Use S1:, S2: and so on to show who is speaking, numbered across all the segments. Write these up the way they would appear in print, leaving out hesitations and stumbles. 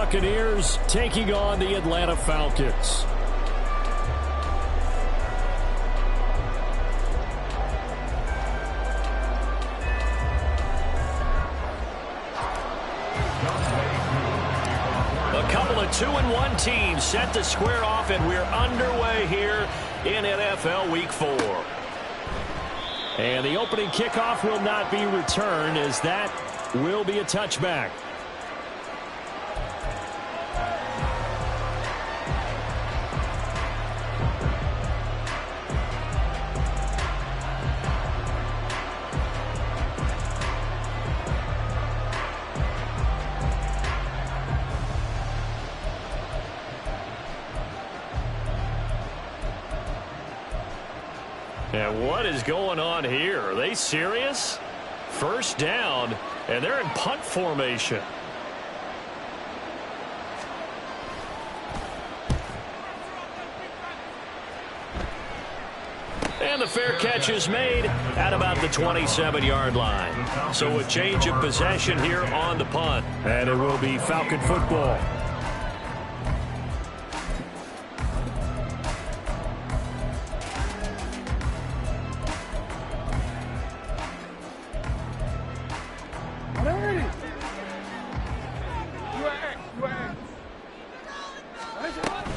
S1: Buccaneers taking on the Atlanta Falcons. A couple of 2-1 teams set to square off, and we're underway here in NFL Week 4. And the opening kickoff will not be returned, as that will be a touchback. And what is going on here? Are they serious? First down, and they're in punt formation. And the fair catch is made at about the 27-yard line. So a change of possession here on the punt. And it will be Falcon football.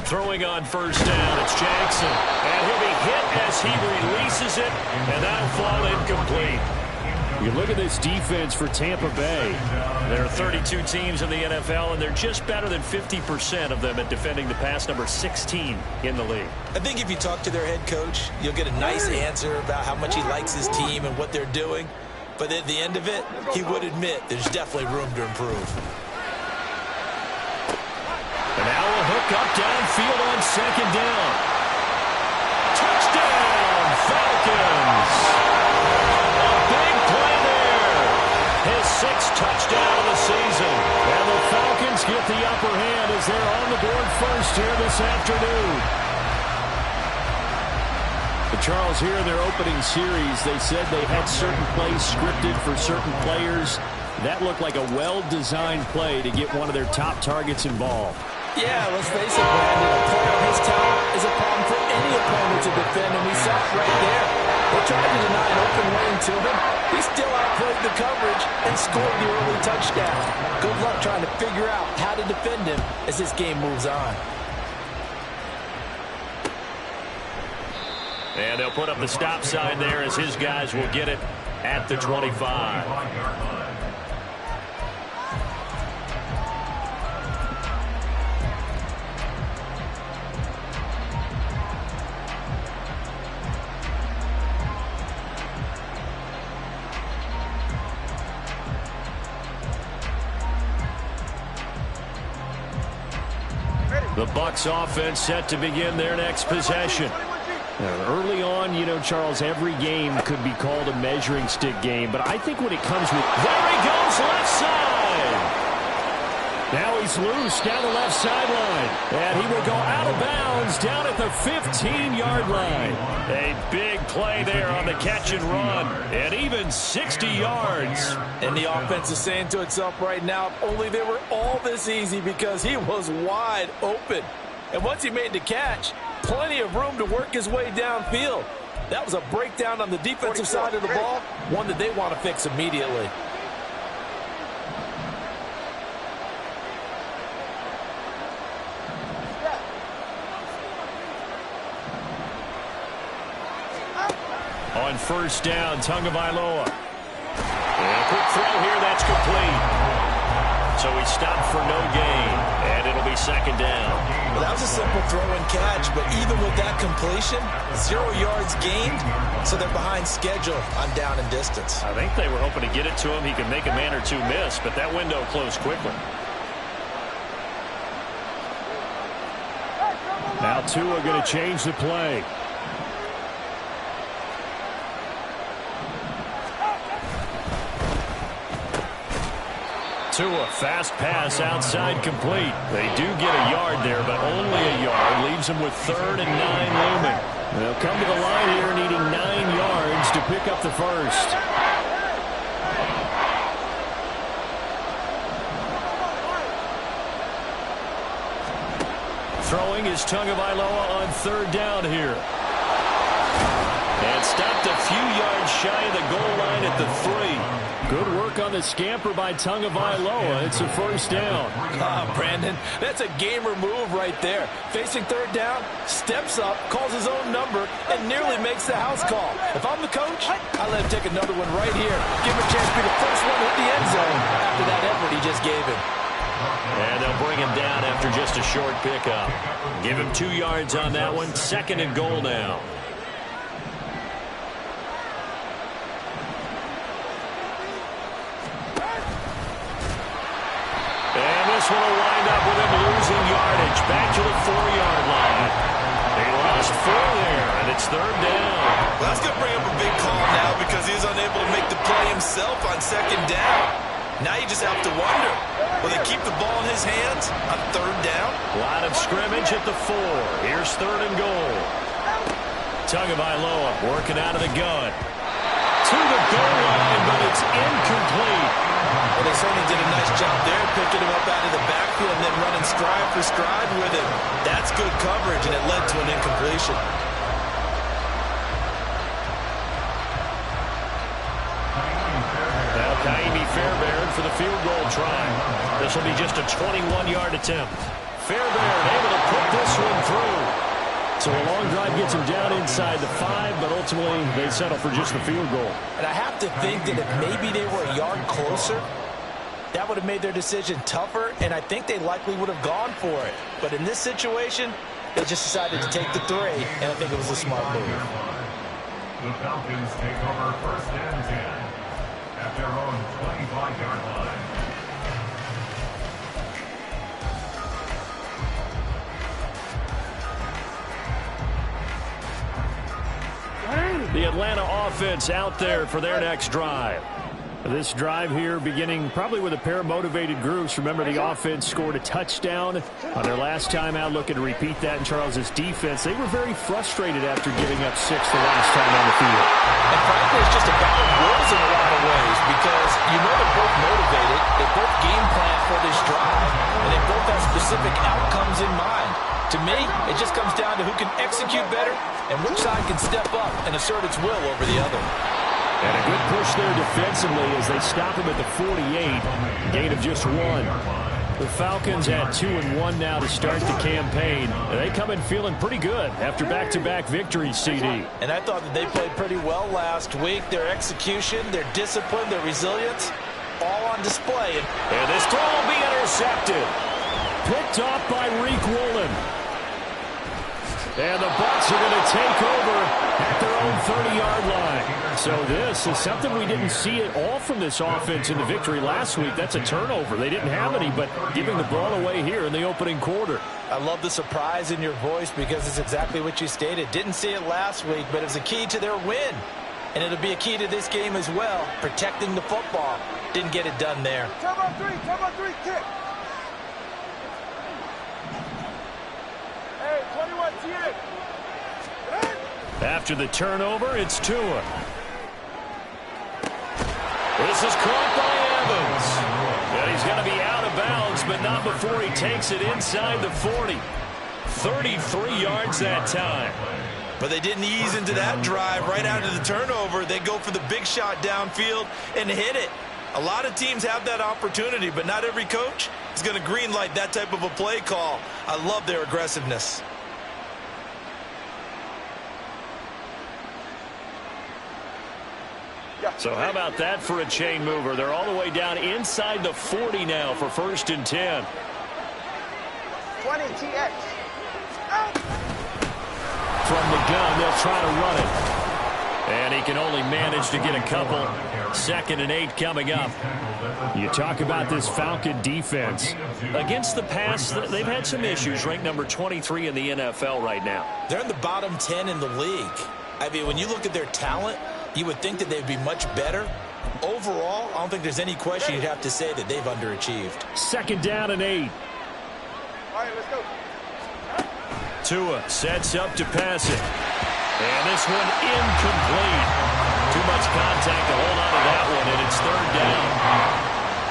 S1: Throwing on first down, it's Jackson. And he'll be hit as he releases it, and that'll fall incomplete. You look at this defense for Tampa Bay. There are 32 teams in the NFL, and they're just better than 50% of them at defending the pass, number 16 in the league.
S2: I think if you talk to their head coach, you'll get a nice answer about how much he likes his team and what they're doing. But at the end of it, he would admit there's definitely room to improve.
S1: And now a hook up downfield on second down. Touchdown, Falcons. A big play there. His sixth touchdown of the season. And the Falcons get the upper hand as they're on the board first here this afternoon. But Charles, here in their opening series, they said they had certain plays scripted for certain players. That looked like a well-designed play to get one of their top targets involved.
S3: Yeah, let's face it, Brandon. A player of his talent is a problem for any opponent to defend, and we saw it right there. They tried to deny an open lane to him. He still outplayed the coverage and scored the early touchdown. Good luck trying to figure out how to defend him as this game moves on.
S1: And they'll put up the stop sign there as his guys will get it at the 25. The Bucs offense set to begin their next possession. Early on, you know, Charles, every game could be called a measuring stick game, but I think when it comes with... There he goes, left side! Now he's loose down the left sideline, and he will go out of bounds down at the 15-yard line. A big play there on the catch and run, and even 60 yards.
S3: And the offense is saying to itself right now, if only they were all this easy, because he was wide open. And once he made the catch, plenty of room to work his way downfield. That was a breakdown on the defensive side of the ball, one that they want to fix immediately.
S1: On first down, Tagovailoa. And a quick throw here, that's complete. So he stopped for no gain, and it'll be second down.
S2: Well, that was a simple throw and catch, but even with that completion, 0 yards gained, so they're behind schedule on down and distance.
S1: I think they were hoping to get it to him. He could make a man or two miss, but that window closed quickly. Now Tua going to change the play. Tua, fast pass outside complete. They do get a yard there, but only a yard. Leaves them with 3rd and 9 looming. They'll come to the line here needing 9 yards to pick up the first. Throwing is Tagovailoa on third down here. And stopped a few yards shy of the goal line at the 3. Good work on the scamper by Tagovailoa. It's a first down.
S3: Brandon, that's a gamer move right there. Facing third down, steps up, calls his own number, and nearly makes the house call. If I'm the coach, I let him take another one right here. Give him a chance to be the first one to hit the end zone after that effort he just gave him.
S1: And they'll bring him down after just a short pickup. Give him 2 yards on that one. Second and goal now. And this one will wind up with him losing yardage. Back to the 4-yard line. They lost 4 there, and it's third down.
S2: Well, that's going to bring up a big call now because he's unable to make the play himself on second down. Now you just have to wonder, will they keep the ball in his hands on third down?
S1: Line of scrimmage at the 4. Here's third and goal. Tagovailoa working out of the gun. To the goal line, but it's incomplete.
S3: Well, they certainly did a nice job there, picking him up out of the backfield and then running stride for stride with him.
S2: That's good coverage, and it led to an incompletion.
S1: Now Kaimi Fairbairn for the field goal try. This will be just a 21-yard attempt. Fairbairn able to put this one through. So a long drive gets him down inside the 5, but ultimately they settle for just the field goal.
S3: And I have to think that if maybe they were a yard closer, that would have made their decision tougher, and I think they likely would have gone for it. But in this situation, they just decided to take the 3, and I think it was a smart move.
S4: The Falcons take over first and 10 at their own 25-yard line.
S1: The Atlanta offense out there for their next drive. This drive here beginning probably with a pair of motivated groups. Remember, the offense scored a touchdown on their last time out. Looking to repeat that in Charles's defense. They were very frustrated after giving up 6 the last time on the field.
S3: And frankly, it's just a battle of wills in a lot of ways because you know they're both motivated. They both game plan for this drive, and they both have specific outcomes in mind. To me, it just comes down to who can execute better and which side can step up and assert its will over the other.
S1: And a good push there defensively as they stop him at the 48. Gain of just 1. The Falcons at 2-1 now to start the campaign. And they come in feeling pretty good after back-to-back victories, CD.
S3: And I thought that they played pretty well last week. Their execution, their discipline, their resilience, all on display.
S1: And this throw will be intercepted. Picked off by Reek Woolen. And the Bucs are going to take over at their own 30-yard line. So this is something we didn't see at all from this offense in the victory last week. That's a turnover. They didn't have any, but giving the ball away here in the opening quarter.
S3: I love the surprise in your voice because it's exactly what you stated. Didn't see it last week, but it was a key to their win. And it'll be a key to this game as well, protecting the football. Didn't get it done there.
S5: Come on, 3, kick. Hey, 21, T8.
S1: After the turnover, it's Tua. This is caught by Evans. And he's going to be out of bounds, but not before he takes it inside the 40. 33 yards that time.
S2: But they didn't ease into that drive right after the turnover. They go for the big shot downfield and hit it. A lot of teams have that opportunity, but not every coach is going to greenlight that type of a play call. I love their aggressiveness.
S1: So how about that for a chain mover? They're all the way down inside the 40 now for first and 10.
S5: 20, TX.
S1: From the gun, they'll try to run it. And he can only manage to get a couple. Second and 8 coming up. You talk about this Falcon defense. Against the pass, they've had some issues. Ranked number 23 in the NFL right now.
S3: They're in the bottom 10 in the league. I mean, when you look at their talent, you would think that they'd be much better. Overall, I don't think there's any question you'd have to say that they've underachieved.
S1: Second down and 8.
S5: All right, let's go.
S1: Tua sets up to pass it. And this one incomplete. Too much contact to hold on to that one, and it's third down.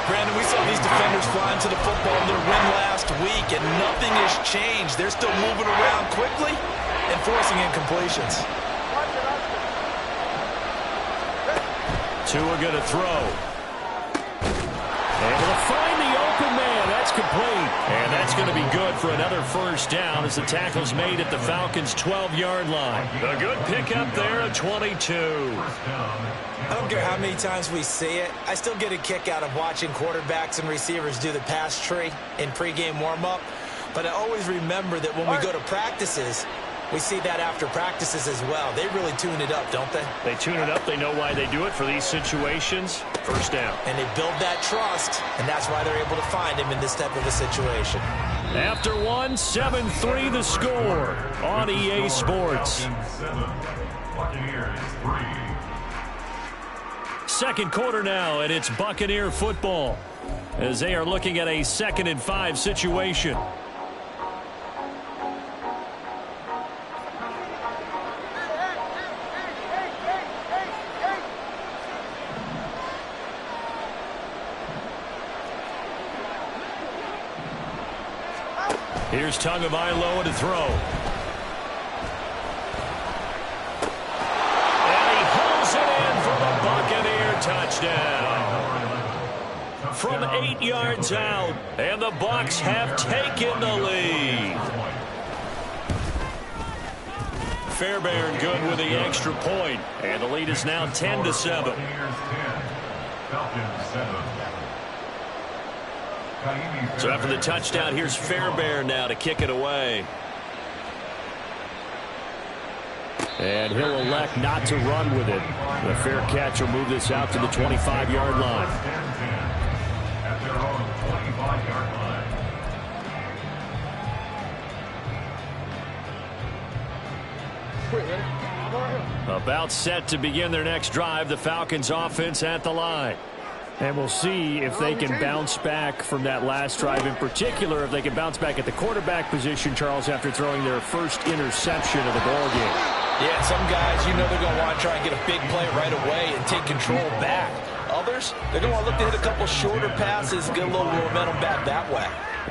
S2: Brandon, we saw these defenders flying to the football in their win last week, and nothing has changed. They're still moving around quickly and forcing incompletions.
S1: Tua going to throw. Able to find the open man. That's complete. And that's going to be good for another first down as the tackle's made at the Falcons' 12-yard line. A good pickup there at 22.
S3: I don't care how many times we see it. I still get a kick out of watching quarterbacks and receivers do the pass tree in pregame warm-up. But I always remember that when we go to practices, we see that after practices as well. They really tune it up, don't they?
S1: They tune it up. They know why they do it for these situations. First down.
S3: And they build that trust, and that's why they're able to find him in this type of a situation.
S1: After one, 7-3 the score on EA Sports.
S4: Buccaneers 3.
S1: Second quarter now, and it's Buccaneer football as they are looking at a 2nd and 5 situation. Here's Tagovailoa to throw. And he hauls it in for the Buccaneer touchdown. From 8 yards out, and the Bucs have taken the lead. Fairbairn good with the extra point, and the lead is now 10-7.
S4: Falcons 7.
S1: So after the touchdown, here's Fairbairn now to kick it away. And he'll elect not to run with it. The fair catch will move this out to the 25-yard line.
S4: At their own 25-yard line.
S1: About set to begin their next drive, the Falcons offense at the line. And we'll see if they can bounce back from that last drive, in particular if they can bounce back at the quarterback position, Charles, after throwing their first interception of the ball game.
S3: Yeah, some guys, you know they're going to want to try and get a big play right away and take control back. Others, they're going to want to look to hit a couple shorter passes, get a little momentum back that way.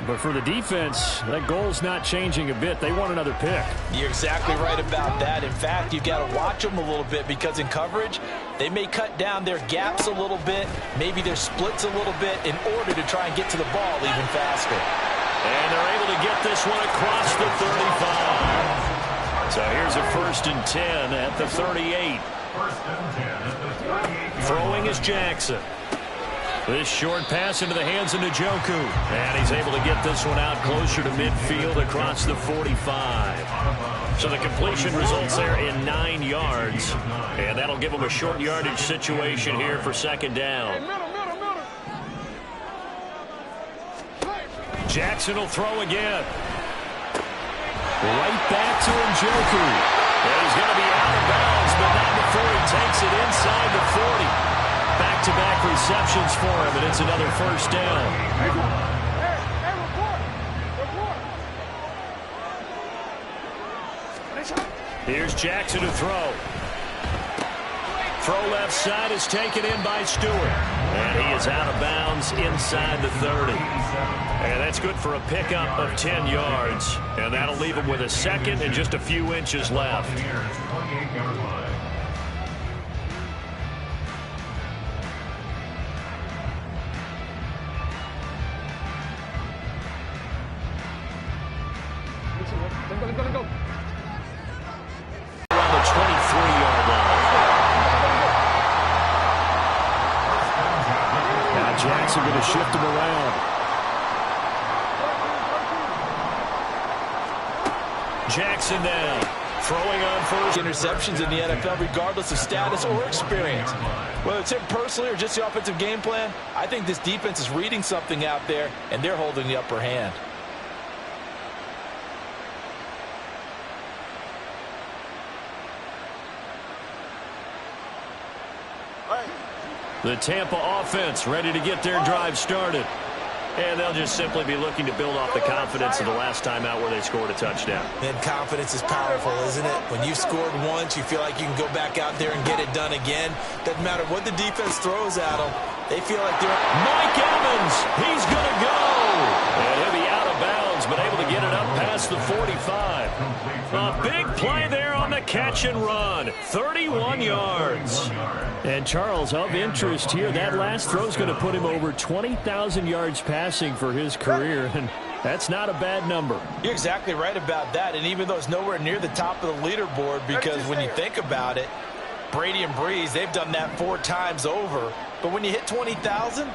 S1: But for the defense, that goal's not changing a bit. They want another pick.
S3: You're exactly right about that. In fact, you've got to watch them a little bit because in coverage, they may cut down their gaps a little bit, maybe their splits a little bit in order to try and get to the ball even faster.
S1: And they're able to get this one across the 35. So here's a 1st and 10 at the 38.
S4: 1st and 10 at the 38.
S1: Throwing is Jackson. This short pass into the hands of Njoku. And he's able to get this one out closer to midfield across the 45. So the completion results there in 9 yards. And that'll give them a short yardage situation here for 2nd down. Jackson will throw again. Right back to Njoku. And he's going to be out of bounds, but not before he takes it inside the 40. Back-to-back receptions for him, and it's another 1st down. Here's Jackson to throw. Throw left side is taken in by Stewart. And he is out of bounds inside the 30. And that's good for a pickup of 10 yards. And that'll leave him with a 2nd and just a few inches left. Around the 23-yard line. Now Jackson going to shift him around. Jackson down. Throwing on first.
S3: Interceptions in the NFL regardless of status or experience. Whether it's him personally or just the offensive game plan, I think this defense is reading something out there, and they're holding the upper hand.
S1: The Tampa offense ready to get their drive started. And they'll just simply be looking to build off the confidence of the last time out where they scored a touchdown.
S2: And confidence is powerful, isn't it? When you've scored once, you feel like you can go back out there and get it done again. Doesn't matter what the defense throws at them. They feel like they're...
S1: Mike Evans, he's going to go. And he'll be out of bounds, but able to get it up past the 45. A big play there on the catch and run. 31 yards. And Charles, of interest here, that last throw is going to put him over 20,000 yards passing for his career, and that's not a bad number.
S2: You're exactly right about that, and even though it's nowhere near the top of the leaderboard, because when you think about it, Brady and Breeze, they've done that 4 times over. But when you hit 20,000,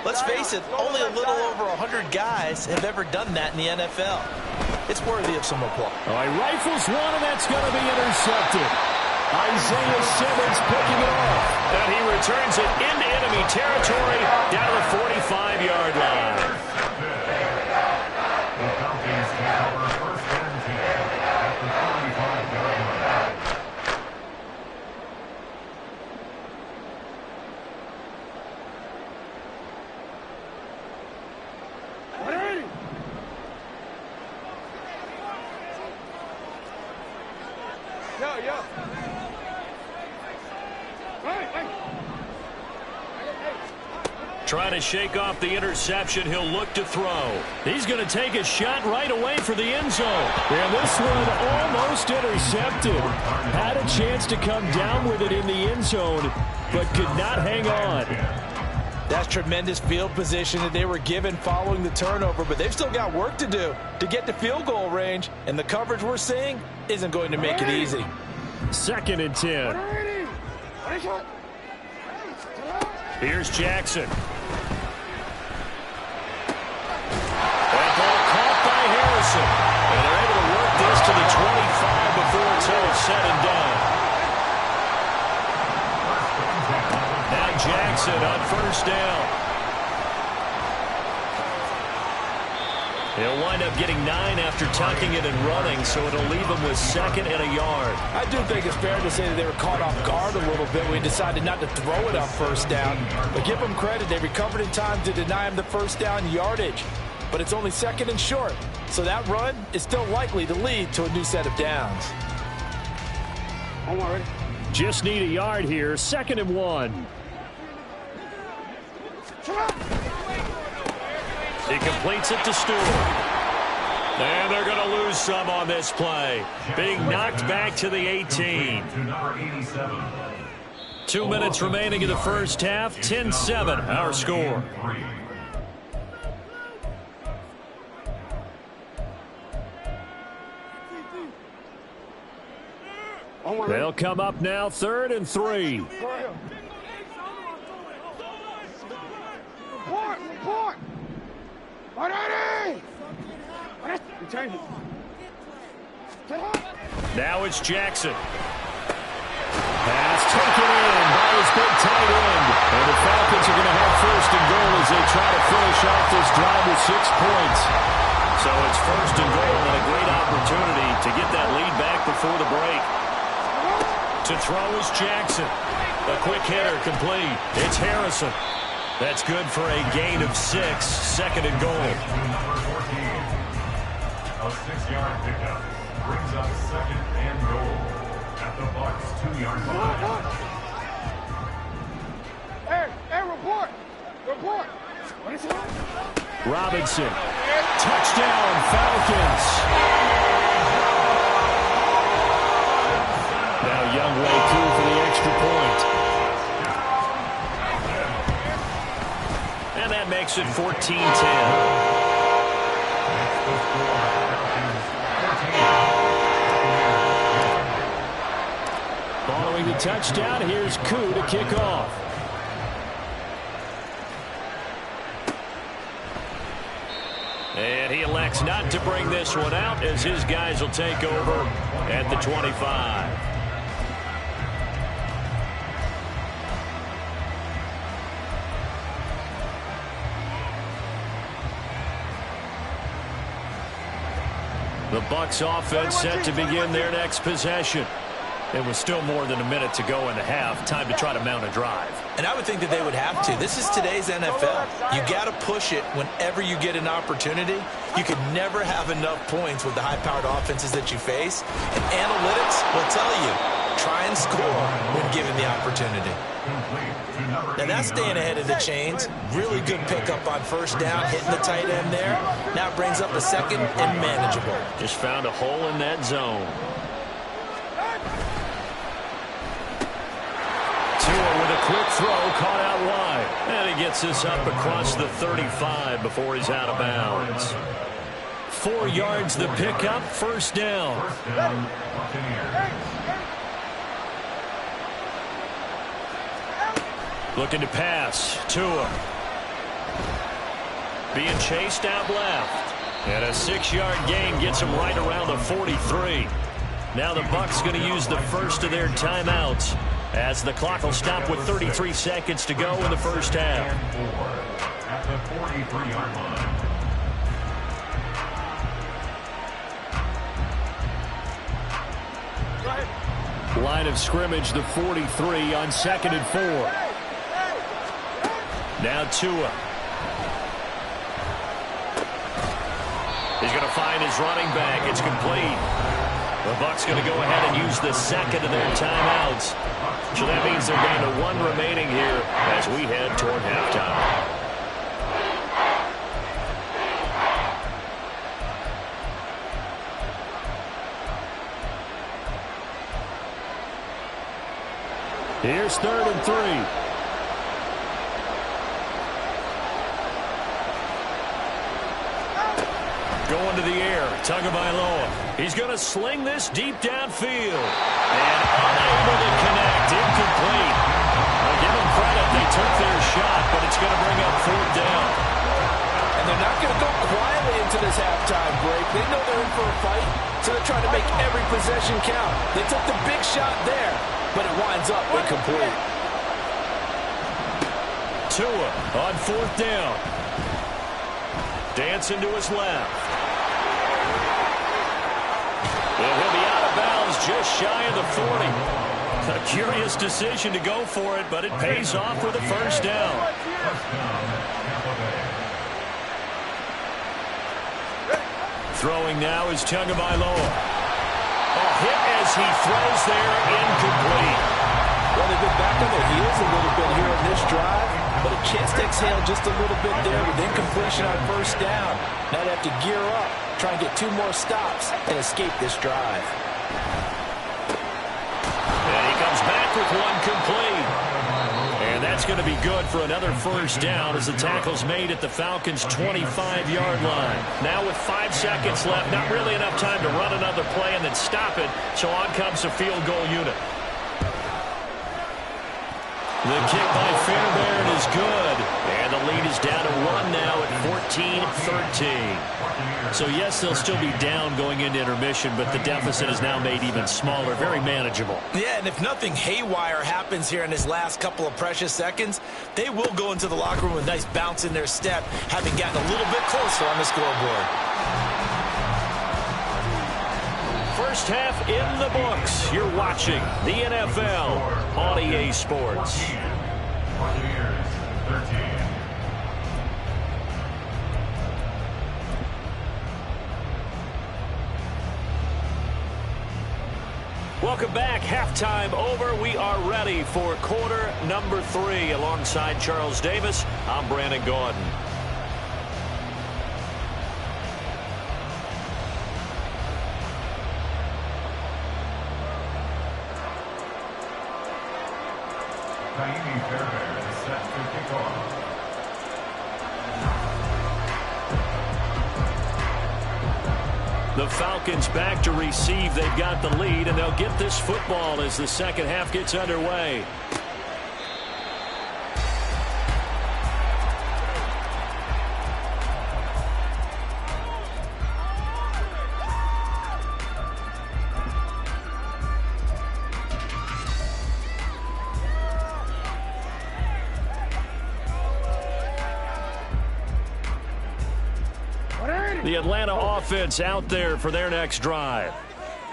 S2: let's face it, only a little over 100 guys have ever done that in the NFL. It's worthy of some applause.
S1: All right, rifles one, and that's going to be intercepted. Isaiah Simmons picking it off. And he returns it into enemy territory down the 45-yard line.
S4: The Falcons take over first and 10 at the 45-yard line.
S5: Yo.
S1: Trying to shake off the interception. He'll look to throw. He's going to take a shot right away for the end zone. And this one almost intercepted. Had a chance to come down with it in the end zone, but could not hang on.
S2: That's tremendous field position that they were given following the turnover, but they've still got work to do to get to field goal range, and the coverage we're seeing isn't going to make it easy.
S1: 2nd and 10. Here's Jackson. That ball caught by Harrison. And they're able to work this to the 25 before it's all said and done. Now Jackson on first down. He'll wind up getting 9 after tucking it and running, so it'll leave him with 2nd and a yard.
S3: I do think it's fair to say that they were caught off guard a little bit when he decided not to throw it on first down. But give them credit. They recovered in time to deny him the first down yardage. But it's only 2nd and short. So that run is still likely to lead to a new set of downs.
S5: Ready?
S1: Just need a yard here. 2nd and 1. He completes it to Stewart. And they're going to lose some on this play. Being knocked back to the 18. 2 minutes remaining in the first half. 10-7 our score. They'll come up now 3rd and 3.
S5: Report!
S1: Now it's Jackson. Pass taken in by his big tight end. And the Falcons are going to have 1st and goal as they try to finish off this drive with 6 points. So it's 1st and goal and a great opportunity to get that lead back before the break. To throw is Jackson. A quick hitter complete. It's Harrison. That's good for a gain of 6. 2nd and goal.
S4: A 6-yard pickup brings up 2nd and goal at the Bucs 2-yard line.
S5: Hey, report! What is it?
S1: Robinson. Touchdown, Falcons. Now Youngway through for the extra point. And that makes it 14-10. Following the touchdown, here's Koo to kick off. And he elects not to bring this one out as his guys will take over at the 25. The Bucs offense set to begin their next possession. It was still more than a minute to go in the half. Time to try to mount a drive.
S2: And I would think that they would have to. This is today's NFL. You got to push it whenever you get an opportunity. You can never have enough points with the high-powered offenses that you face. And analytics will tell you, try and score when given the opportunity. Now that's staying ahead of the chains. Really good pickup on first down, hitting the tight end there. Now it brings up a second and manageable.
S1: Just found a hole in that zone. Tua with a quick throw, caught out wide. And he gets this up across the 35 before he's out of bounds. 4 yards the pickup, first down. Looking to pass. Tua. Being chased out left. And a 6-yard gain gets him right around the 43. Now the Bucs going to use the first of their timeouts as the clock will stop with 33 seconds to go in the first half.
S4: At the 43-yard line.
S1: Line of scrimmage, the 43 on 2nd and 4. Now Tua. He's going to find his running back. It's complete. The Bucs going to go ahead and use the second of their timeouts. So that means they're down to 1 remaining here as we head toward halftime. Here's 3rd and 3. Going to the air, Tagovailoa. He's going to sling this deep downfield. And unable to connect, incomplete. I'll give them credit, they took their shot, but it's going to bring up 4th down.
S3: And they're not going to go quietly into this halftime break. They know they're in for a fight, so they're trying to make every possession count. They took the big shot there, but it winds up incomplete.
S1: Tua on 4th down. Dancing to his left. And he'll be out of bounds just shy of the 40. A curious decision to go for it, but it pays off with a first down. Throwing now is Tagovailoa. A hit as he throws there, incomplete.
S3: Well, they've been back on their heels a little bit here in this drive, but a chance to exhale just a little bit there with incompletion on first down. Now they have to gear up, try and get 2 more stops, and escape this drive.
S1: And he comes back with 1 complete. And that's going to be good for another first down as the tackle's made at the Falcons' 25-yard line. Now with 5 seconds left, not really enough time to run another play and then stop it, so on comes the field goal unit. The kick by Fairbairn is good. And the lead is down to 1 now at 14-13. So, yes, they'll still be down going into intermission, but the deficit is now made even smaller, very manageable.
S2: Yeah, and if nothing haywire happens here in his last couple of precious seconds, they will go into the locker room with a nice bounce in their step, having gotten a little bit closer on the scoreboard.
S1: First half in the books. You're watching the NFL on EA Sports.
S4: Buccaneers 13.
S1: Welcome back. Halftime over. We are ready for quarter number 3. Alongside Charles Davis, I'm Brandon Gaudin.
S4: Fairbairn is set to kick off.
S1: The Falcons back to receive. They've got the lead, and they'll get this football as the second half gets underway. The Atlanta offense out there for their next drive.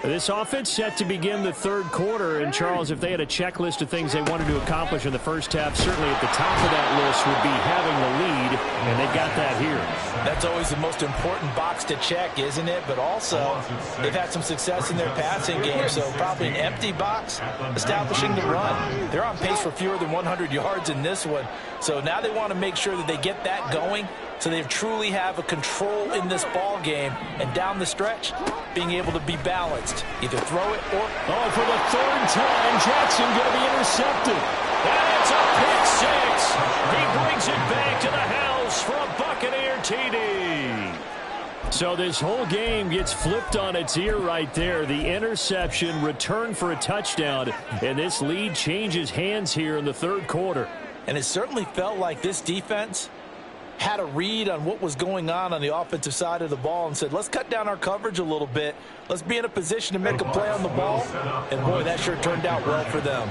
S1: This offense set to begin the third quarter. And, Charles, if they had a checklist of things they wanted to accomplish in the first half, certainly at the top of that list would be having the lead, and they got that here.
S3: That's always the most important box to check, isn't it? But also, they've had some success in their passing game, so probably an empty box, establishing the run. They're on pace for fewer than 100 yards in this one, so now they want to make sure that they get that going so they truly have a control in this ball game, and down the stretch, being able to be balanced. Either throw it or...
S1: Oh, for the third time, Jackson going to be intercepted. And it's a pick six. He brings it back to the house for a Buccaneer TD. So this whole game gets flipped on its ear right there. The interception, return for a touchdown, and this lead changes hands here in the third quarter.
S3: And it certainly felt like this defense had a read on what was going on the offensive side of the ball and said, let's cut down our coverage a little bit. Let's be in a position to make a play on the ball. And, boy, that sure turned out well for them.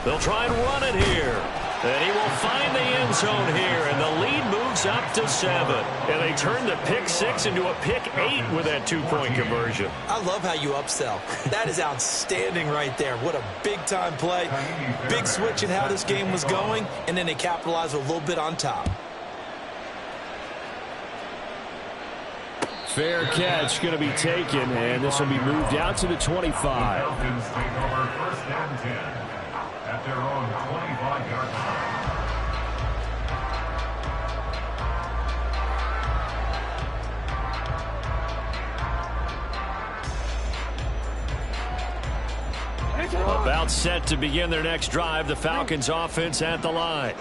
S1: They'll try and run it here. And he will find the end zone here, and the lead moves up to 7. And they turn the pick 6 into a pick 8 with that two-point conversion.
S2: I love how you upsell. That is outstanding right there. What a big-time play. Big switch in how this game was going, and then they capitalize a little bit on top.
S1: Fair catch going to be taken, and this will be moved out to the 25.
S4: Falcons take over first and 10 at their own 25-yard line.
S1: About set to begin their next drive, the Falcons offense at the line.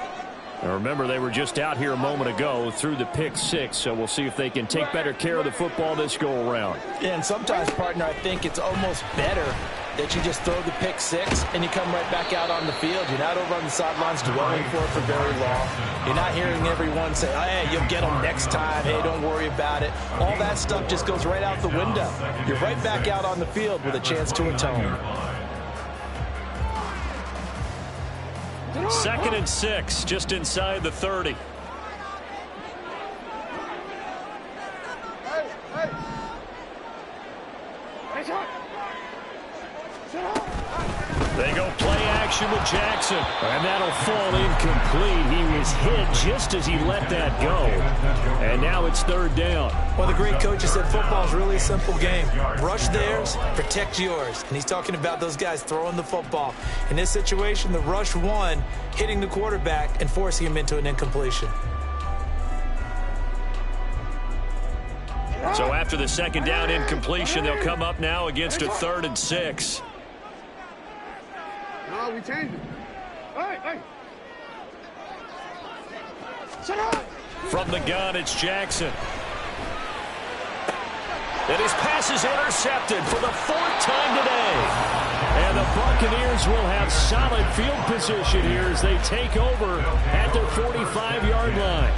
S1: Now remember, they were just out here a moment ago through the pick 6, so we'll see if they can take better care of the football this go-around.
S3: Yeah, and sometimes, partner, I think it's almost better that you just throw the pick 6 and you come right back out on the field. You're not over on the sidelines dwelling for it for very long. You're not hearing everyone say, hey, you'll get them next time. Hey, don't worry about it. All that stuff just goes right out the window. You're right back out on the field with a chance to atone.
S1: 2nd and 6, just inside the 30. They go play action with Jackson, and that'll fall incomplete. He was hit just as he let that go, and now it's 3rd down.
S2: One of the great coaches said football is really a simple game. Rush theirs, protect yours. And he's talking about those guys throwing the football. In this situation, the rush won, hitting the quarterback and forcing him into an incompletion.
S1: So after the 2nd down incompletion, they'll come up now against a 3rd and 6.
S5: No, we changed it. Hey! Shut up!
S1: From the gun, it's Jackson. And his pass is intercepted for the 4th time today. And the Buccaneers will have solid field position here as they take over at their 45-yard line.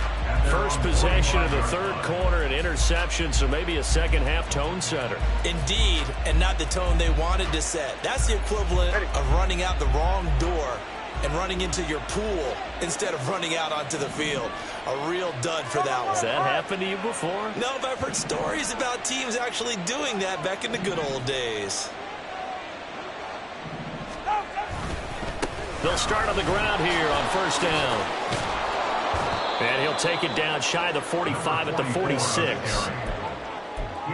S1: First possession of the 3rd quarter, an interception, so maybe a second-half tone setter.
S2: Indeed, and not the tone they wanted to set. That's the equivalent of running out the wrong door and running into your pool instead of running out onto the field. A real dud for that one.
S1: Has that happened to you before?
S2: No, but I've heard stories about teams actually doing that back in the good old days.
S1: They'll start on the ground here on 1st down. And he'll take it down shy of the 45 at the 46.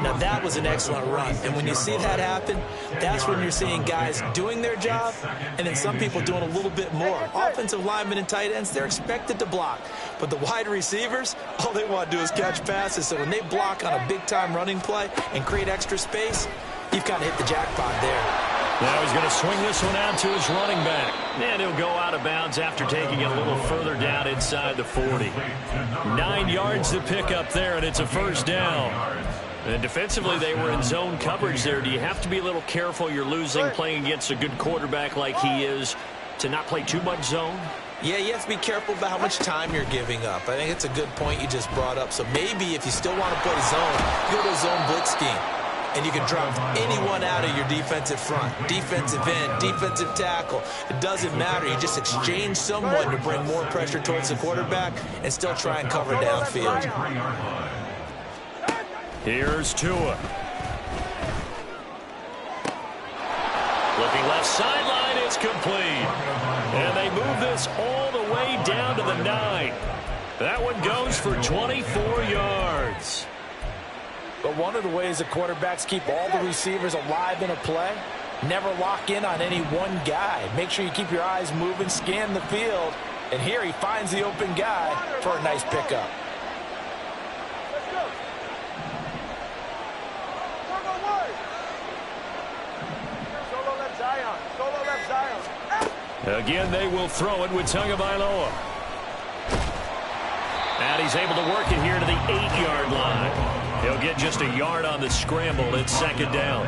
S2: Now, that was an excellent run. And when you see that happen, that's when you're seeing guys doing their job and then some people doing a little bit more. Offensive linemen and tight ends, they're expected to block. But the wide receivers, all they want to do is catch passes. So when they block on a big-time running play and create extra space, you've kind of hit the jackpot there.
S1: Now he's going to swing this one out to his running back. And he'll go out of bounds after taking it a little further down inside the 40. 9 yards to pick up there, and it's a 1st down. And defensively, they were in zone coverage there. Do you have to be a little careful? You're losing playing against a good quarterback like he is to not play too much zone?
S2: Yeah, you have to be careful about how much time you're giving up. I think it's a good point you just brought up. So maybe if you still want to play zone, go to a zone blitz scheme. And you can drop anyone out of your defensive front, defensive end, defensive tackle. It doesn't matter. You just exchange someone to bring more pressure towards the quarterback and still try and cover downfield.
S1: Here's Tua. Looking left sideline, it's complete. And they move this all the way down to the 9. That one goes for 24 yards.
S3: But one of the ways the quarterbacks keep all the receivers alive in a play, never lock in on any one guy. Make sure you keep your eyes moving, scan the field. And here he finds the open guy for a nice pickup.
S1: Again, they will throw it with Tagovailoa. And he's able to work it here to the 8-yard line. He'll get just a yard on the scramble. It's second down.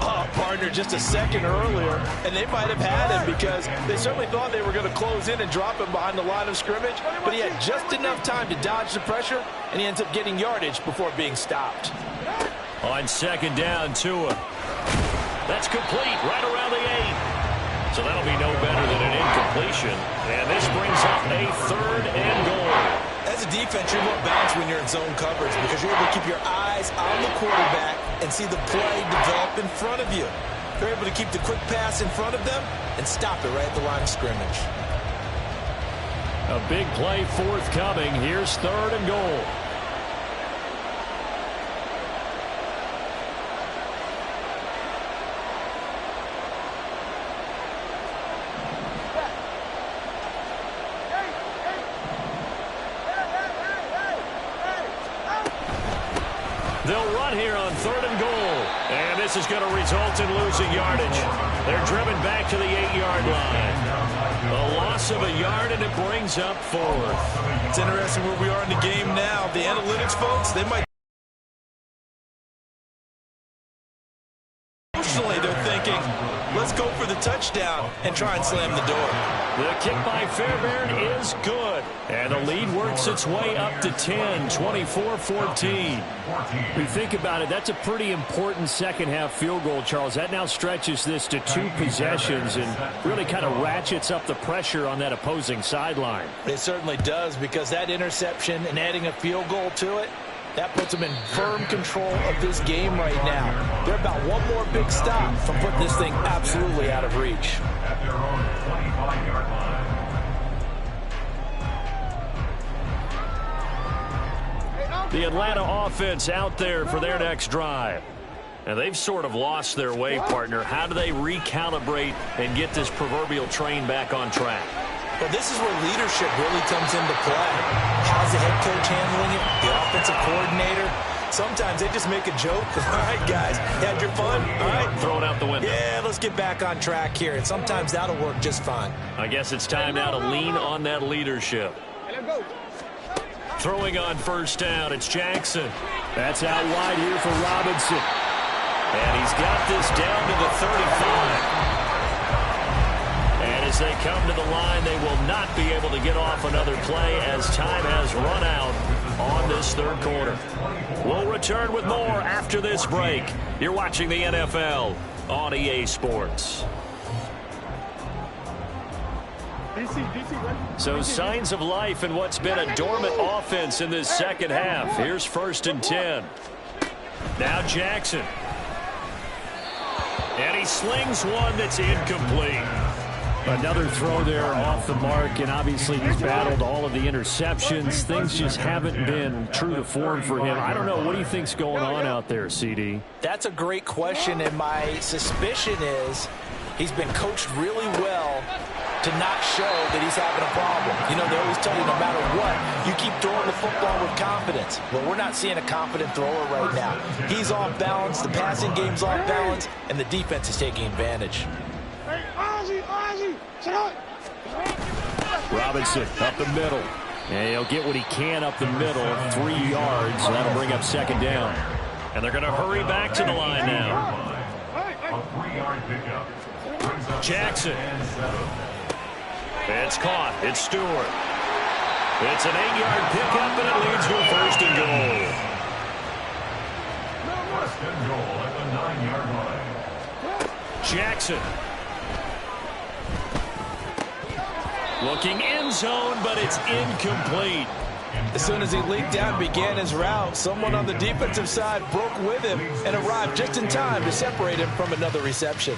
S3: Oh, partner, just a second earlier, and they might have had him because they certainly thought they were going to close in and drop him behind the line of scrimmage, but he had just enough time to dodge the pressure, and he ends up getting yardage before being stopped.
S1: On second down, Tua. That's complete right around the 8. So that'll be no better than an incompletion. And this brings up a 3rd and goal.
S2: As a defense, you're more balanced when you're in zone coverage because you're able to keep your eyes on the quarterback and see the play develop in front of you. You're able to keep the quick pass in front of them and stop it right at the line of scrimmage.
S1: A big play forthcoming. Here's 3rd and goal. They'll run here on 3rd and goal. And this is going to result in losing yardage. They're driven back to the 8-yard line. A loss of a yard, and it brings up 4th.
S2: It's interesting where we are in the game now. The analytics folks, they might. Emotionally, they're thinking, let's go for the touchdown and try and slam the door.
S1: The kick by Fairbairn is good. And the lead works its way up to 10, 24-14. We think about it, that's a pretty important second-half field goal, Charles. That now stretches this to 2 possessions and really kind of ratchets up the pressure on that opposing sideline.
S3: It certainly does, because that interception and adding a field goal to it, that puts them in firm control of this game right now. They're about one more big stop from putting this thing absolutely out of reach.
S4: At their own 25-yard line.
S1: The Atlanta offense out there for their next drive. And they've sort of lost their way, partner. How do they recalibrate and get this proverbial train back on track?
S2: Well, this is where leadership really comes into play. How's the head coach handling it? The offensive coordinator? Sometimes they just make a joke. All right, guys, had your fun? All right.
S1: Throw it out the window.
S2: Yeah, let's get back on track here. And sometimes that'll work just fine.
S1: I guess it's time now to lean on that leadership. Throwing on first down, it's Jackson. That's out wide here for Robinson. And he's got this down to the 35. And as they come to the line, they will not be able to get off another play as time has run out on this 3rd quarter. We'll return with more after this break. You're watching the NFL on EA Sports. So signs of life in what's been a dormant offense in this second half. Here's 1st and 10. Now Jackson. And he slings one that's incomplete. Another throw there off the mark, and obviously he's battled all of the interceptions. Things just haven't been true to form for him. I don't know. What do you think's going on out there, CD?
S3: That's a great question, and my suspicion is he's been coached really well to not show that he's having a problem. You know, they always tell you no matter what, you keep throwing the football with confidence. Well, we're not seeing a confident thrower right now. He's off balance, the passing game's off balance, and the defense is taking advantage.
S1: Robinson up the middle. And he'll get what he can up the middle, 3 yards. And that'll bring up second down. And they're going to hurry back to the line now.
S4: A 3-yard pickup.
S1: Jackson. It's caught. It's Stewart. It's an 8-yard pickup, and it leads to a 1st and goal.
S4: 1st and goal at the 9-yard line.
S1: Jackson. Looking end zone, but it's incomplete.
S3: As soon as he leaked out and began his route, someone on the defensive side broke with him and arrived just in time to separate him from another reception.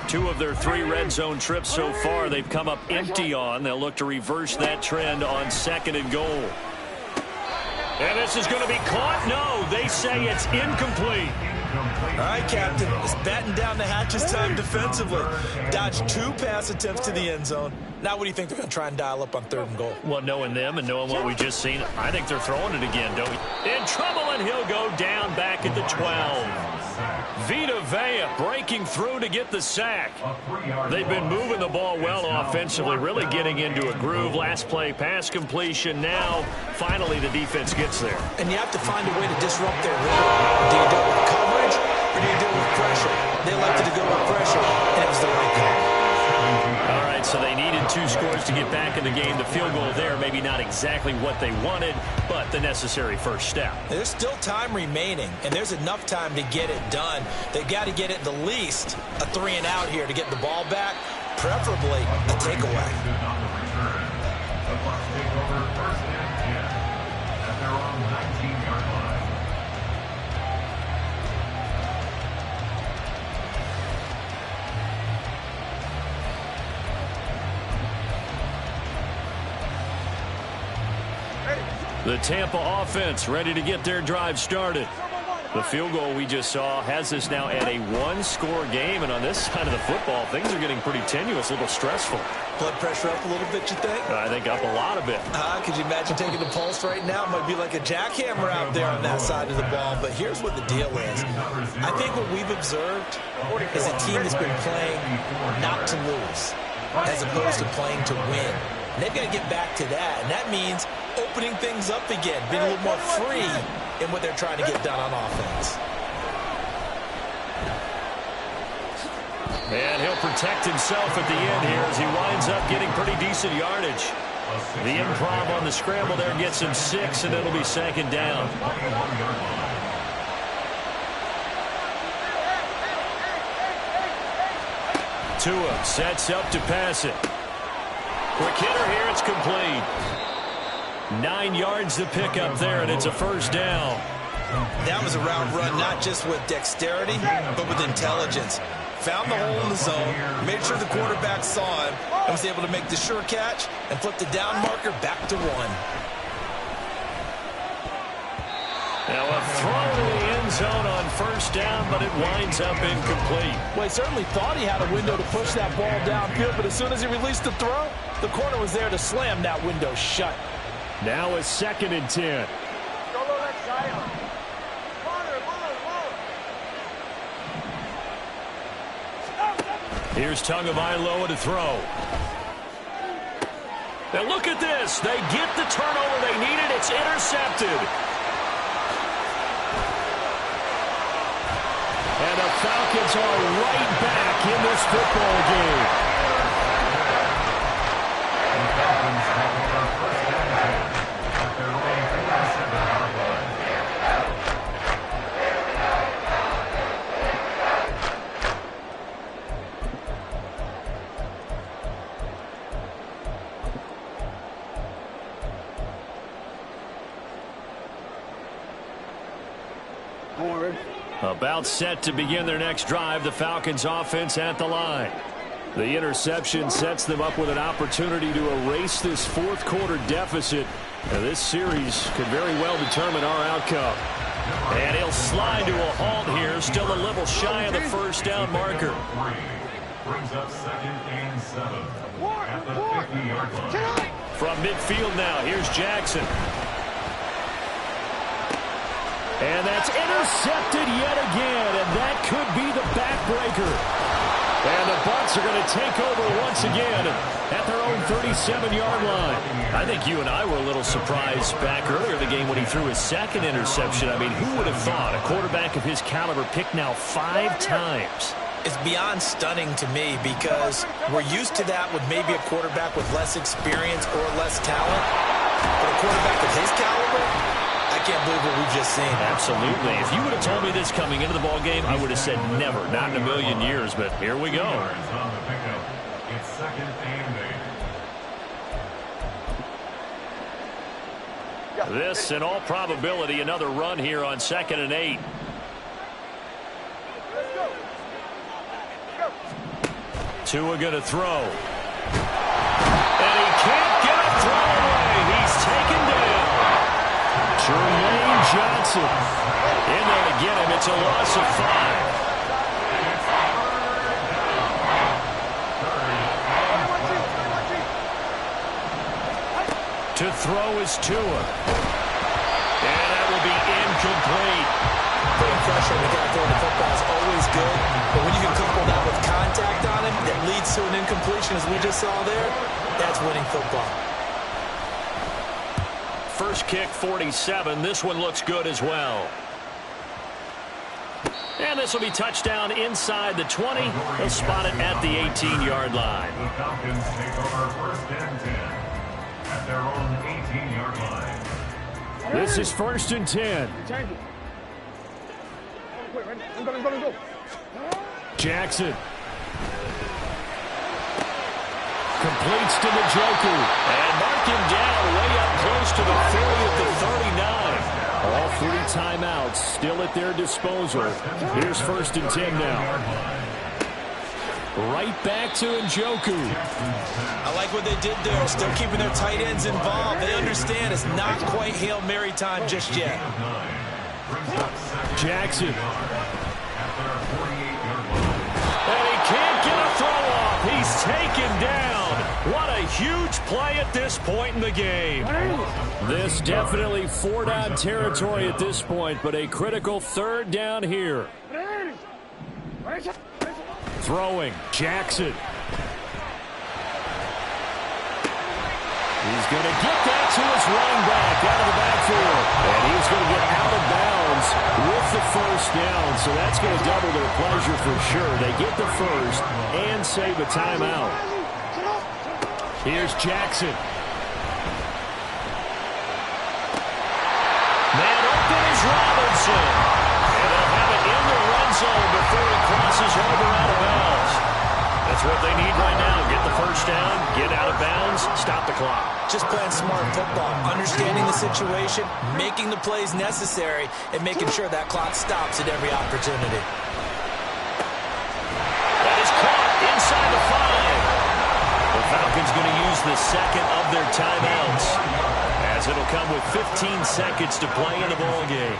S1: 2 of their 3 red zone trips so far they've come up empty on. They'll look to reverse that trend on 2nd and goal. And this is going to be caught. No, they say it's incomplete.
S2: All right, Captain. It's batten down the hatches time defensively. Dodged 2 pass attempts to the end zone. Now what do you think they're going to try and dial up on 3rd and goal?
S1: Well, knowing them and knowing what we just seen, I think they're throwing it again, don't we? In trouble, and he'll go down back at the 12. B2A breaking through to get the sack. They've been moving the ball well offensively, really getting into a groove. Last play, pass completion. Now, finally, the defense gets there.
S3: And you have to find a way to disrupt their rhythm. Do you do it with coverage, or do you do it with pressure? They elected to go with pressure, and it was the right call.
S1: All right, so they needed 2 scores to get back in the game. The field goal there, maybe not exactly what they wanted, but the necessary first step.
S3: There's still time remaining, and there's enough time to get it done. They've got to get it the least a 3 and out here to get the ball back, preferably a takeaway.
S4: The Bucs take over 1st and 10 at their own 19-yard line.
S1: The Tampa offense ready to get their drive started. The field goal we just saw has us now at a 1-score game, and on this side of the football, things are getting pretty tenuous, a little stressful.
S3: Blood pressure up a little bit, you think?
S1: I think up a lot of it.
S3: Could you imagine taking the pulse right now? It might be like a jackhammer out there on that side of the ball, but here's what the deal is. I think what we've observed is a team that's been playing not to lose, as opposed to playing to win. And they've got to get back to that, and that means opening things up again, being a little more free in what they're trying to get done on offense.
S1: And he'll protect himself at the end here as he winds up getting pretty decent yardage. The improv on the scramble there gets him 6, and it'll be 2nd down. Tua sets up to pass it. Quick hitter here, it's complete. 9 yards to pick up there, and it's a 1st down.
S3: That was a route run not just with dexterity, but with intelligence. Found the hole in the zone, made sure the quarterback saw him, and was able to make the sure catch and flip the down marker back to 1.
S1: Now a throw to the end zone on 1st down, but it winds up incomplete.
S3: Well, he certainly thought he had a window to push that ball downfield, but as soon as he released the throw, the corner was there to slam that window shut.
S1: Now a 2nd and 10. Here's Tagovailoa to throw. Now look at this. They get the turnover they needed. It's intercepted. And the Falcons are right back in this football game.
S4: The Falcons have over 1st and 10 at their own 47-yard line.
S1: About set to begin their next drive, the Falcons offense at the line. The interception sets them up with an opportunity to erase this 4th quarter deficit. Now, this series could very well determine our outcome. And he'll slide to a halt here, still a little shy of the 1st down marker.
S4: Brings up 2nd and 7 at the 50-yard line.
S1: From midfield now, here's Jackson. And that's intercepted yet again, and that could be the backbreaker. And the Bucs are going to take over once again at their own 37-yard line. I think you and I were a little surprised back earlier in the game when he threw his 2nd interception. I mean, who would have thought a quarterback of his caliber picked now 5 times?
S3: It's beyond stunning to me because we're used to that with maybe a quarterback with less experience or less talent. But a quarterback of his caliber, I can't believe what we've just seen.
S1: Absolutely. If you would have told me this coming into the ball game, I would have said never, not in a million years. But here we go.
S4: On the pickup, it's 2nd and 8.
S1: This, in all probability, another run here on 2nd and 8. Tua going to throw. And he can't get a throw away. He's taken down. Jermaine Johnson in there to get him. It's a loss of 5. To throw is Tua. And that will be incomplete.
S3: Putting pressure on the guy throwing the football is always good, but when you can couple that with contact on him that leads to an incompletion, as we just saw there, that's winning football.
S1: First kick, 47. This one looks good as well. And this will be touchdown inside the 20. They'll spot it at the 18-yard line.
S4: The Falcons take over 1st and 10 at their own 18-yard line.
S1: This is 1st and 10. Jackson. Completes to the Joker. And mark him down way up close to the 40 at the 39. All 3 timeouts still at their disposal. Here's 1st and 10 now. Right back to Njoku.
S2: I like what they did there. Still keeping their tight ends involved. They understand it's not quite Hail Mary time just yet.
S1: Jackson. And he can't get a throw off. He's taken down. What a huge play at this point in the game. This definitely 4-down territory at this point, but a critical 3rd down here. Throwing, Jackson. He's going to get that to his running back out of the backfield. And he's going to get out of bounds with the 1st down. So that's going to double their pleasure for sure. They get the 1st and save a timeout. Here's Jackson. Man open is Robinson. And they'll have it in the red zone before he crosses over out of bounds. That's what they need right now. Get the 1st down, get out of bounds, stop the clock.
S3: Just playing smart football, understanding the situation, making the plays necessary, and making sure that clock stops at every opportunity.
S1: That is caught inside the 5. The Falcons going to use the 2nd of their timeouts, as it'll come with 15 seconds to play in the ball game.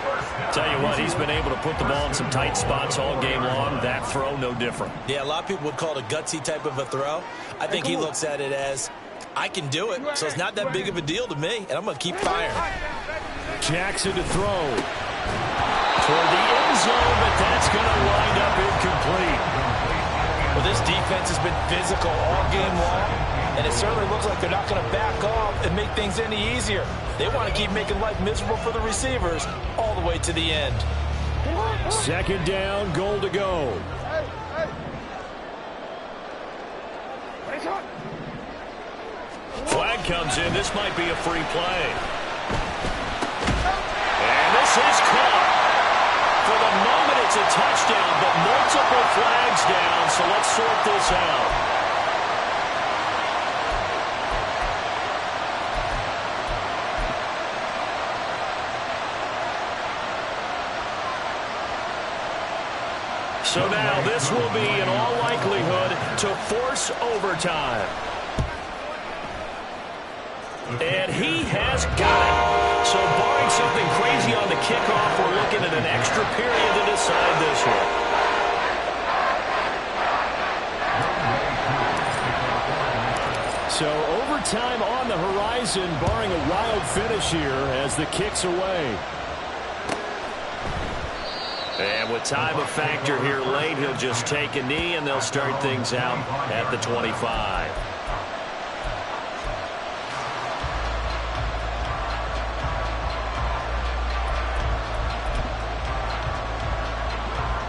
S1: Tell you what, he's been able to put the ball in some tight spots all game long. That throw, no different.
S2: Yeah, a lot of people would call it a gutsy type of a throw. I think he looks at it as, I can do it, so it's not that big of a deal to me, and I'm going to keep firing.
S1: Jackson to throw. Toward the end zone, but that's going to wind up incomplete.
S2: Well, this defense has been physical all game long, and it certainly looks like they're not going to back off and make things any easier. They want to keep making life miserable for the receivers all the way to the end.
S1: 2nd down, goal to go. Flag comes in. This might be a free play. And this is caught. For the moment, it's a touchdown, but multiple flags down, so let's sort this out. So now this will be, in all likelihood, to force overtime. And he has got it. So barring something crazy on the kickoff, we're looking at an extra period to decide this one. So overtime on the horizon, barring a wild finish here as the kick's away. And with time a factor here late, he'll just take a knee, and they'll start things out at the 25.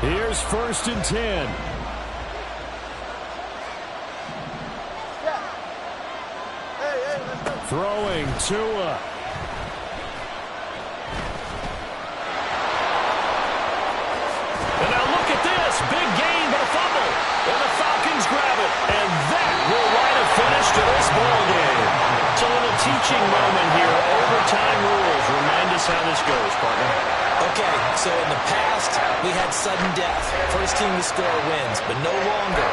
S1: Here's 1st and 10. Throwing, Tua. And now look at this. Big gain, but a fumble. And the Falcons grab it. And that will write a finish to this ball game. It's a little teaching moment here. Overtime rules. how this goes, partner.
S3: Okay, so in the past, we had sudden death. First team to score wins, but no longer.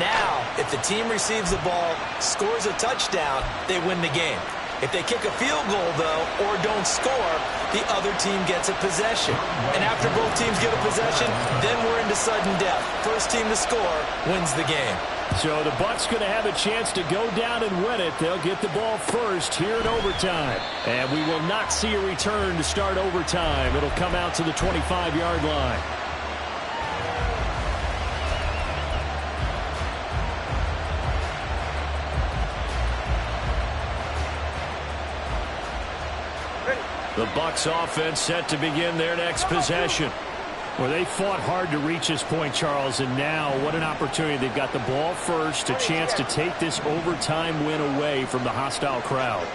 S3: Now, if the team receives the ball, scores a touchdown, they win the game. If they kick a field goal, though, or don't score, the other team gets a possession. And after both teams get a possession, then we're into sudden death. First team to score wins the game.
S1: So the Bucs going to have a chance to go down and win it. They'll get the ball first here in overtime. And we will not see a return to start overtime. It'll come out to the 25-yard line. The Bucs offense set to begin their next possession. Well, they fought hard to reach this point, Charles, and now what an opportunity. They've got the ball first, a chance to take this overtime win away from the hostile crowd.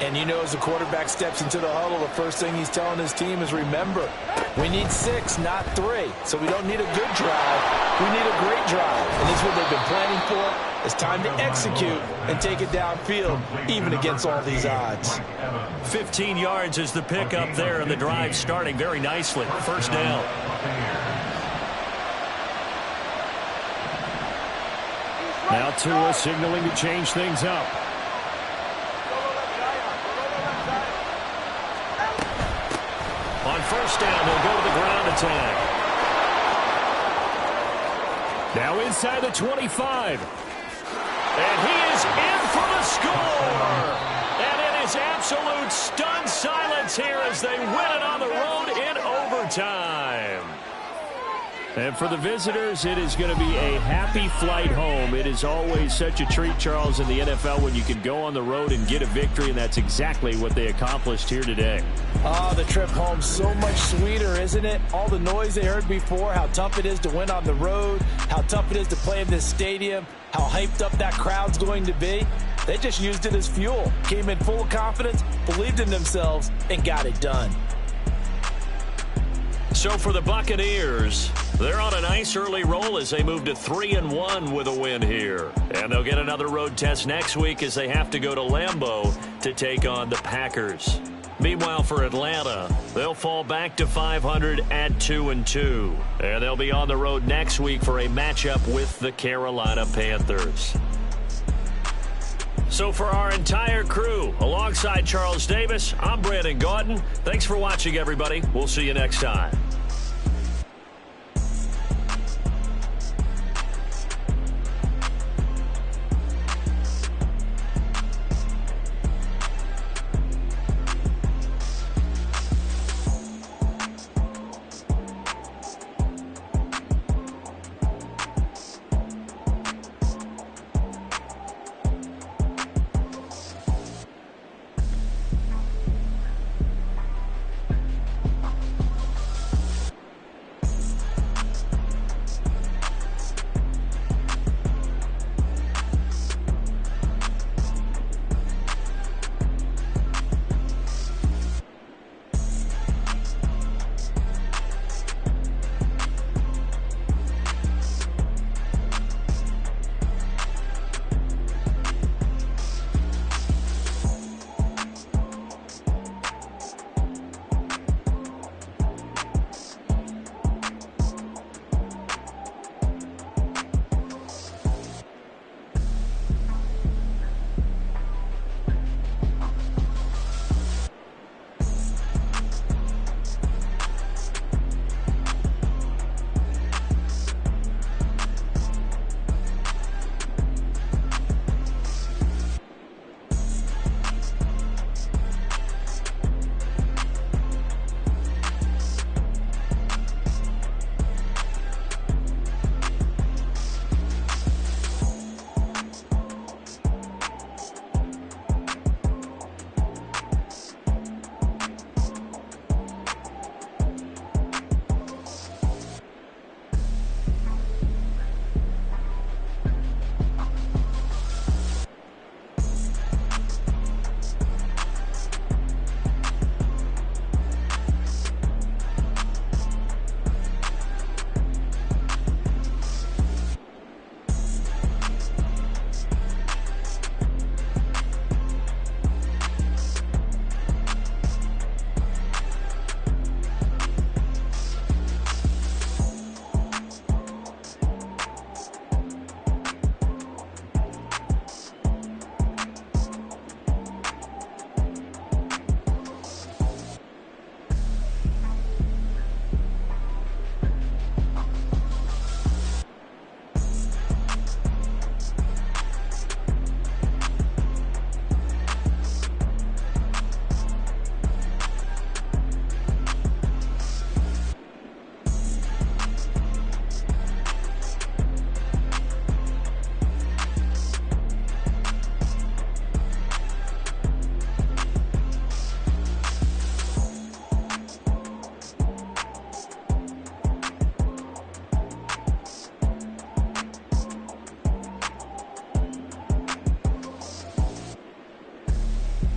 S3: And you know, as the quarterback steps into the huddle, the first thing he's telling his team is, remember, we need 6, not 3. So we don't need a good drive. We need a great drive. And this is what they've been planning for. It's time to execute and take it downfield, even against all these odds.
S1: 15 yards is the pickup there, and the drive starting very nicely. First down. Now Tua signaling to change things up. On first down, they'll go to the ground attack. Now inside the 25. And he is in for the score. And it is absolute stunned silence here as they win it on the road in overtime. And for the visitors, it is going to be a happy flight home. It is always such a treat, Charles, in the NFL when you can go on the road and get a victory, and that's exactly what they accomplished here today.
S3: Oh, the trip home so much sweeter, isn't it? All the noise they heard before, how tough it is to win on the road, how tough it is to play in this stadium, how hyped up that crowd's going to be. They just used it as fuel, came in full of confidence, believed in themselves, and got it done.
S1: So for the Buccaneers, they're on a nice early roll as they move to 3-1 with a win here. And they'll get another road test next week as they have to go to Lambeau to take on the Packers. Meanwhile, for Atlanta, they'll fall back to 500 at 2-2. And they'll be on the road next week for a matchup with the Carolina Panthers. So for our entire crew, alongside Charles Davis, I'm Brandon Gaudin. Thanks for watching, everybody. We'll see you next time.